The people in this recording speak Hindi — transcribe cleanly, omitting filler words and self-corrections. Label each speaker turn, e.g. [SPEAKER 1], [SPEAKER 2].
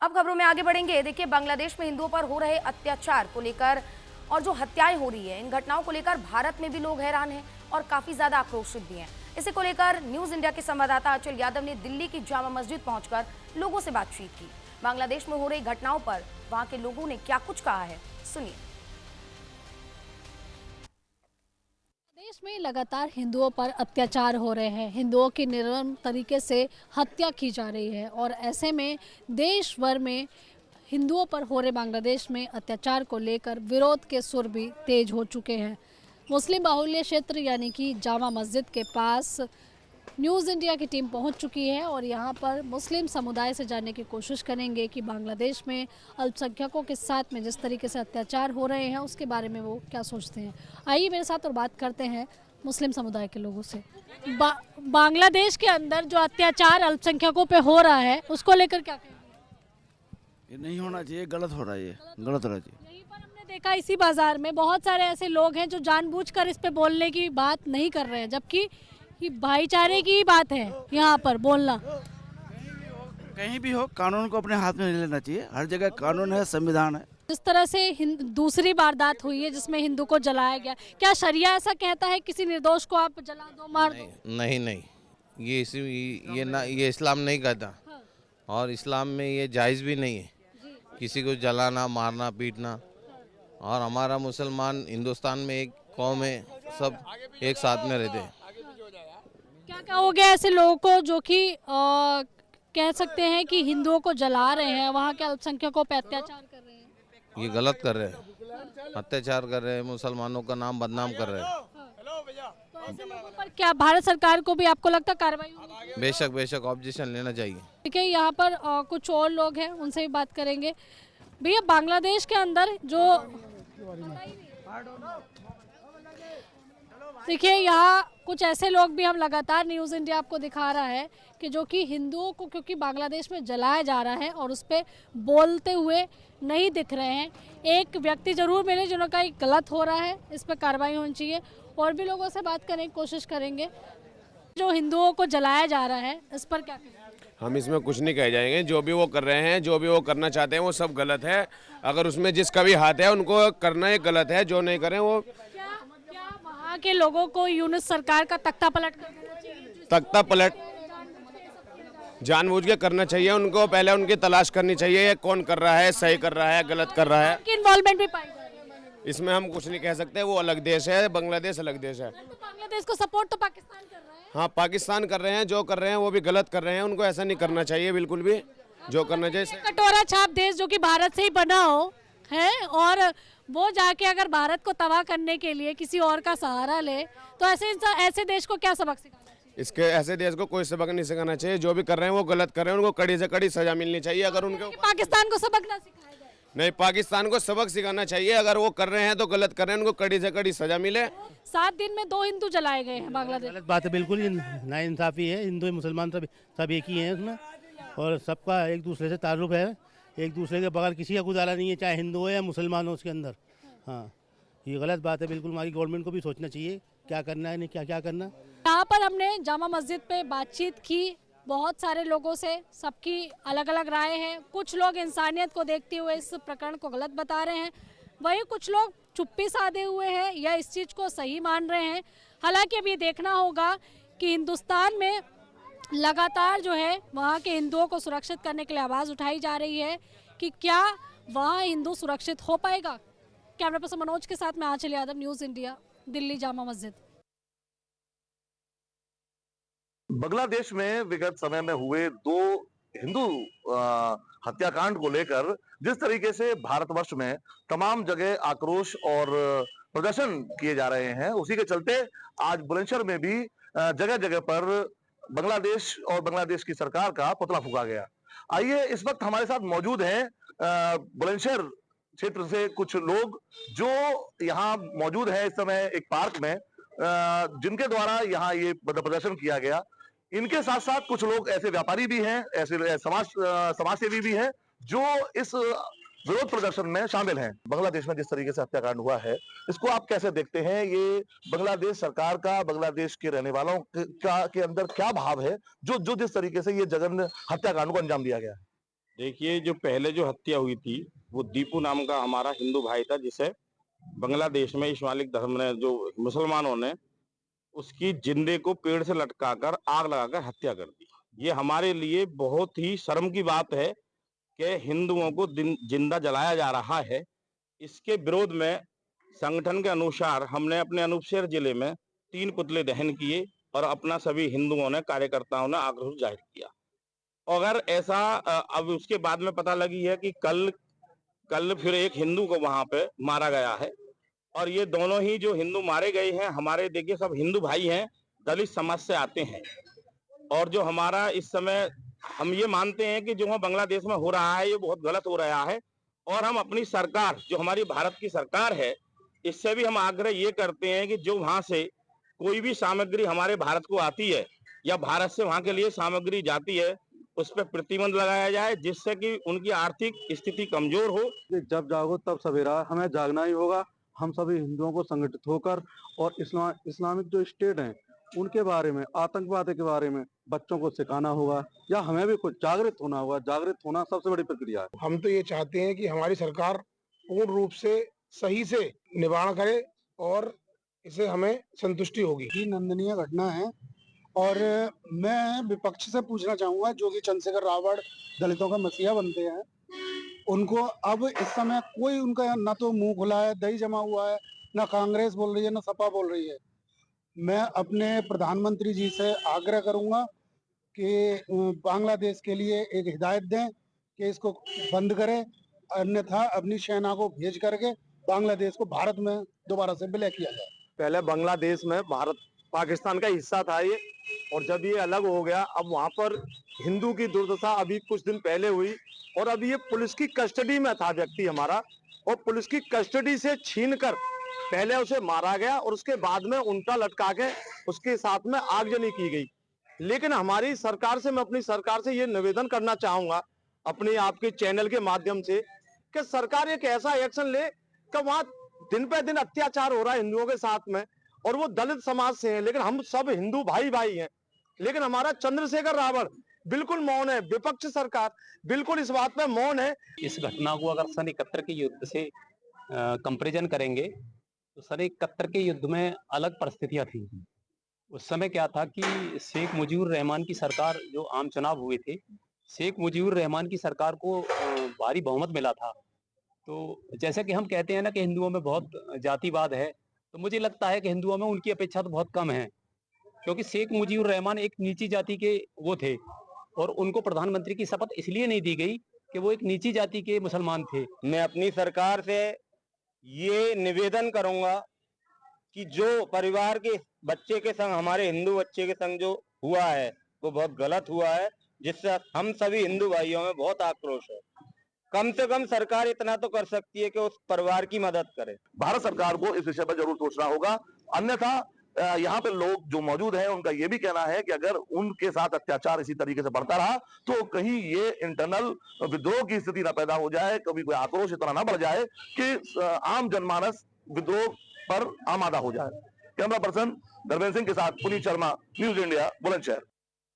[SPEAKER 1] अब खबरों में आगे बढ़ेंगे। देखिए, बांग्लादेश में हिंदुओं पर हो रहे अत्याचार को लेकर और जो हत्याएं हो रही है, इन घटनाओं को लेकर भारत में भी लोग हैरान हैं और काफी ज्यादा आक्रोशित भी हैं। इसी को लेकर न्यूज इंडिया के संवाददाता अचल यादव ने दिल्ली की जामा मस्जिद पहुंचकर लोगों से बातचीत की। बांग्लादेश में हो रही घटनाओं पर वहां के लोगों ने क्या कुछ कहा है, सुनिए।
[SPEAKER 2] देश में लगातार हिंदुओं पर अत्याचार हो रहे हैं, हिंदुओं की निर्मम तरीके से हत्या की जा रही है और ऐसे में देश भर में हिंदुओं पर हो रहे बांग्लादेश में अत्याचार को लेकर विरोध के सुर भी तेज हो चुके हैं। मुस्लिम बाहुल्य क्षेत्र यानी कि जामा मस्जिद के पास न्यूज़ इंडिया की टीम पहुंच चुकी है और यहां पर मुस्लिम समुदाय से जानने की कोशिश करेंगे कि बांग्लादेश में अल्पसंख्यकों के साथ में जिस तरीके से अत्याचार हो रहे हैं उसके बारे में वो क्या सोचते हैं। आइए मेरे साथ और बात करते हैं मुस्लिम समुदाय के लोगों से। बांग्लादेश के अंदर जो अत्याचार अल्पसंख्यकों पे हो रहा है उसको लेकर क्या कहेंगे?
[SPEAKER 3] ये नहीं होना चाहिए, गलत हो रहा है, ये गलत हो रहा है।
[SPEAKER 2] यहीं पर हमने देखा इसी बाजार में बहुत सारे ऐसे लोग हैं जो जानबूझकर इस पे बोलने की बात नहीं कर रहे हैं, जबकि ये भाईचारे की बात है यहाँ पर बोलना।
[SPEAKER 3] कहीं भी हो कानून को अपने हाथ में नहीं लेना चाहिए। हर जगह कानून है, संविधान है।
[SPEAKER 2] जिस तरह से दूसरी वारदात हुई है जिसमें हिंदू को जलाया गया, क्या शरिया ऐसा कहता है किसी निर्दोष को आप जला दो, मार दो?
[SPEAKER 4] नहीं नहीं, ये इस्लाम नहीं कहता।
[SPEAKER 2] हाँ।
[SPEAKER 4] और इस्लाम में ये जायज़ भी नहीं है किसी को जलाना, मारना, पीटना। और हमारा मुसलमान हिंदुस्तान में एक कौम है, सब एक साथ में रहते हैं।
[SPEAKER 2] क्या कहोगे ऐसे लोगों को जो कि कह सकते हैं कि हिंदुओं को जला रहे हैं, वहाँ के अल्पसंख्यकों पे अत्याचार कर रहे हैं?
[SPEAKER 4] ये गलत कर रहे हैं, अत्याचार कर रहे हैं, मुसलमानों का नाम बदनाम कर रहे हैं।
[SPEAKER 2] तो ऐसे लोगों पर क्या भारत सरकार को भी आपको लगता कार्रवाई होगी?
[SPEAKER 4] बेशक बेशक ऑब्जेक्शन लेना चाहिए।
[SPEAKER 2] ठीक है, यहाँ पर कुछ और लोग हैं, उनसे भी बात करेंगे। भैया, बांग्लादेश के अंदर जो देखिए यहाँ कुछ ऐसे लोग भी हम लगातार न्यूज़ इंडिया आपको दिखा रहा है कि जो कि हिंदुओं को क्योंकि बांग्लादेश में जलाया जा रहा है और उस पर बोलते हुए नहीं दिख रहे हैं। एक व्यक्ति जरूर मिले जिन्होंने कहा गलत हो रहा है, इस पर कार्रवाई होनी चाहिए। और भी लोगों से बात करने की कोशिश करेंगे। जो हिंदुओं को जलाया जा रहा है इस पर क्या कहें?
[SPEAKER 5] हम इसमें कुछ नहीं कह जाएंगे। जो भी वो कर रहे हैं, जो भी वो करना चाहते हैं, वो सब गलत है। अगर उसमें जिसका भी हाथ है उनको करना ही गलत है, जो नहीं करें वो।
[SPEAKER 2] क्या वहाँ के लोगों को यूनिट सरकार का तख्ता पलट कर देना चाहिए?
[SPEAKER 5] तख्ता पलट जानबूझ के करना चाहिए उनको। पहले उनकी तलाश करनी चाहिए, ये कौन कर रहा है, सही कर रहा है, गलत कर रहा है।
[SPEAKER 2] इन्वॉल्वमेंट भी पाई जा रही है
[SPEAKER 5] इसमें हम कुछ नहीं कह सकते। वो अलग देश है, बांग्लादेश अलग देश है।
[SPEAKER 2] तो बांग्लादेश को सपोर्ट तो पाकिस्तान कर रहा है।
[SPEAKER 5] हाँ, पाकिस्तान कर रहे हैं, जो कर रहे हैं वो भी गलत कर रहे हैं। उनको ऐसा नहीं करना चाहिए बिल्कुल भी, जो करना चाहिए।
[SPEAKER 2] कटोरा छाप देश जो कि भारत से ही बना हो है और वो जाके अगर भारत को तबाह करने के लिए किसी और का सहारा ले, तो ऐसे देश को क्या सबक सिखाना चाहिए?
[SPEAKER 5] इसके ऐसे देश को कोई सबक नहीं सिखाना चाहिए। जो भी कर रहे हैं वो गलत कर रहे हैं, उनको कड़ी से कड़ी सजा मिलनी चाहिए। अगर उनके
[SPEAKER 2] पाकिस्तान को सबक ना सिखाया जाए?
[SPEAKER 5] नहीं, पाकिस्तान को सबक सिखाना चाहिए। अगर वो कर रहे हैं तो गलत कर रहे हैं, उनको कड़ी से कड़ी सजा मिले।
[SPEAKER 2] 7 दिन में 2 हिंदू जलाए गए हैं बांग्लादेश।
[SPEAKER 6] गलत बात है, बिल्कुल ही नाइंसाफी है। हिंदू मुसलमान सब एक ही हैं उसमें, और सबका एक दूसरे से ताल्लुक है। एक दूसरे के बगैर किसी का गुजारा नहीं है, चाहे हिंदू हो या मुसलमान हो उसके अंदर। हाँ, ये गलत बात है बिल्कुल। हमारी गवर्नमेंट को भी सोचना चाहिए क्या करना है, नहीं क्या करना।
[SPEAKER 2] यहाँ पर हमने जामा मस्जिद पे बातचीत की बहुत सारे लोगों से, सबकी अलग अलग राय है। कुछ लोग इंसानियत को देखते हुए इस प्रकरण को गलत बता रहे हैं, वहीं कुछ लोग चुप्पी साधे हुए हैं या इस चीज़ को सही मान रहे हैं। हालांकि अब ये देखना होगा कि हिंदुस्तान में लगातार जो है वहाँ के हिंदुओं को सुरक्षित करने के लिए आवाज़ उठाई जा रही है कि क्या वहाँ हिंदू सुरक्षित हो पाएगा। कैमरा पर्सन मनोज के साथ मैं आंचल यादव, न्यूज़ इंडिया, दिल्ली जामा मस्जिद।
[SPEAKER 7] बांग्लादेश में विगत समय में हुए 2 हिंदू हत्याकांड को लेकर जिस तरीके से भारतवर्ष में तमाम जगह आक्रोश और प्रदर्शन किए जा रहे हैं, उसी के चलते आज बुलंदशहर में भी जगह जगह पर बांग्लादेश और बांग्लादेश की सरकार का पुतला फूंका गया। आइए, इस वक्त हमारे साथ मौजूद हैं बुलंदशहर क्षेत्र से कुछ लोग जो यहाँ मौजूद है इस समय एक पार्क में, जिनके द्वारा यहाँ ये प्रदर्शन किया गया। इनके साथ साथ कुछ लोग ऐसे व्यापारी भी हैं, ऐसे समाज सेवी भी हैं जो इस विरोध प्रदर्शन में शामिल हैं। बांग्लादेश में जिस तरीके से हत्याकांड हुआ है, इसको आप कैसे देखते हैं? ये बांग्लादेश सरकार का, बांग्लादेश के रहने वालों के अंदर क्या भाव है जो जिस तरीके से ये जघन्य हत्याकांड को अंजाम दिया गया है?
[SPEAKER 8] देखिए, जो पहले जो हत्या हुई थी वो दीपू नाम का हमारा हिंदू भाई था, जिसे बांग्लादेश में इस्लामिक धर्म ने, जो मुसलमानों ने उसकी जिंदे को पेड़ से लटकाकर आग लगाकर हत्या कर दी। ये हमारे लिए बहुत ही शर्म की बात है कि हिंदुओं को जिंदा जलाया जा रहा है। इसके विरोध में संगठन के अनुसार हमने अपने अनूपशहर जिले में 3 पुतले दहन किए और अपना सभी हिंदुओं ने, कार्यकर्ताओं ने आक्रोश जाहिर किया। अगर ऐसा अब उसके बाद में पता लगी है कि कल फिर एक हिंदू को वहां पे मारा गया है, और ये दोनों ही जो हिंदू मारे गए हैं हमारे, देखिए, सब हिंदू भाई हैं, दलित समाज से आते हैं। और जो हमारा इस समय, हम ये मानते हैं कि जो वहाँ बांग्लादेश में हो रहा है ये बहुत गलत हो रहा है, और हम अपनी सरकार, जो हमारी भारत की सरकार है, इससे भी हम आग्रह ये करते हैं कि जो वहां से कोई भी सामग्री हमारे भारत को आती है या भारत से वहां के लिए सामग्री जाती है, उस पर प्रतिबंध लगाया जाए, जिससे कि उनकी आर्थिक स्थिति कमजोर हो।
[SPEAKER 9] जब जागो तब सवेरा, हमें जागना ही होगा। हम सभी हिंदुओं को संगठित होकर और इस्लामिक जो स्टेट हैं उनके बारे में, आतंकवाद के बारे में बच्चों को सिखाना होगा, या हमें भी कुछ जागृत होना होगा। जागृत होना सबसे बड़ी प्रक्रिया है।
[SPEAKER 10] हम तो ये चाहते हैं कि हमारी सरकार पूर्ण रूप से सही से निवारण करे और इसे हमें संतुष्टि होगी।
[SPEAKER 11] ये निंदनीय घटना है, और मैं विपक्ष से पूछना चाहूंगा, जो कि चंद्रशेखर रावण दलितों का मसीहा बनते हैं, उनको अब इस समय कोई उनका ना तो मुंह खुला है, दही जमा हुआ है, ना कांग्रेस बोल रही है ना सपा बोल रही है। मैं अपने प्रधानमंत्री जी से आग्रह करूंगा कि बांग्लादेश के लिए एक हिदायत दें कि इसको बंद करें, अन्यथा अपनी सेना को भेज करके बांग्लादेश को भारत में दोबारा से विलय किया जाए।
[SPEAKER 7] पहले बांग्लादेश में भारत पाकिस्तान का हिस्सा था ये, और जब ये अलग हो गया, अब वहां पर हिंदू की दुर्दशा अभी कुछ दिन पहले हुई, और अभी ये पुलिस की कस्टडी में था व्यक्ति हमारा, और पुलिस की कस्टडी से छीनकर पहले उसे मारा गया और उसके बाद में उल्टा लटका के उसके साथ में आगजनी की गई। लेकिन हमारी सरकार से, मैं अपनी सरकार से ये निवेदन करना चाहूंगा अपने आपके चैनल के माध्यम से, कि सरकार एक ऐसा एक्शन ले कि वहां दिन पे दिन अत्याचार हो रहा है हिंदुओं के साथ में, और वो दलित समाज से हैं, लेकिन हम सब हिंदू भाई भाई हैं। लेकिन हमारा चंद्रशेखर रावण बिल्कुल मौन है, विपक्ष सरकार बिल्कुल इस बात में मौन है।
[SPEAKER 12] इस घटना को अगर सन 71 के युद्ध से कंपैरिजन करेंगे तो सन 71 के युद्ध में अलग परिस्थितियां थी। उस समय क्या था कि शेख मुजीबुर रहमान की सरकार, जो आम चुनाव हुए थे, शेख मुजीबुर रहमान की सरकार को भारी बहुमत मिला था। तो जैसे कि हम कहते हैं ना कि हिंदुओं में बहुत जातिवाद है, तो मुझे लगता है कि हिंदुओं में उनकी अपेक्षा तो बहुत कम है, क्योंकि शेख मुजीबुर रहमान एक नीची जाति के वो थे, और उनको प्रधानमंत्री की शपथ इसलिए नहीं दी गई कि वो एक नीची जाति के मुसलमान थे।
[SPEAKER 8] मैं अपनी सरकार से ये निवेदन करूंगा कि जो परिवार के बच्चे के संग, हमारे हिंदू बच्चे के संग जो हुआ है वो बहुत गलत हुआ है, जिससे हम सभी हिंदू भाइयों में बहुत आक्रोश है। कम से कम सरकार इतना तो कर सकती है कि उस परिवार की मदद करे।
[SPEAKER 7] भारत सरकार को इस विषय पर जरूर सोचना होगा, अन्यथा यहाँ पे लोग जो मौजूद हैं उनका ये भी कहना है कि अगर उनके साथ अत्याचार इसी तरीके से बढ़ता रहा तो कहीं ये इंटरनल विद्रोह की स्थिति ना पैदा हो जाए, कभी कोई आक्रोश इतना ना बढ़ जाए कि आम जनमानस विद्रोह पर आमादा हो जाए। कैमरा पर्सन धर्मेंद्र सिंह के साथ पुनीत शर्मा, न्यूज इंडिया, बुलंदशहर।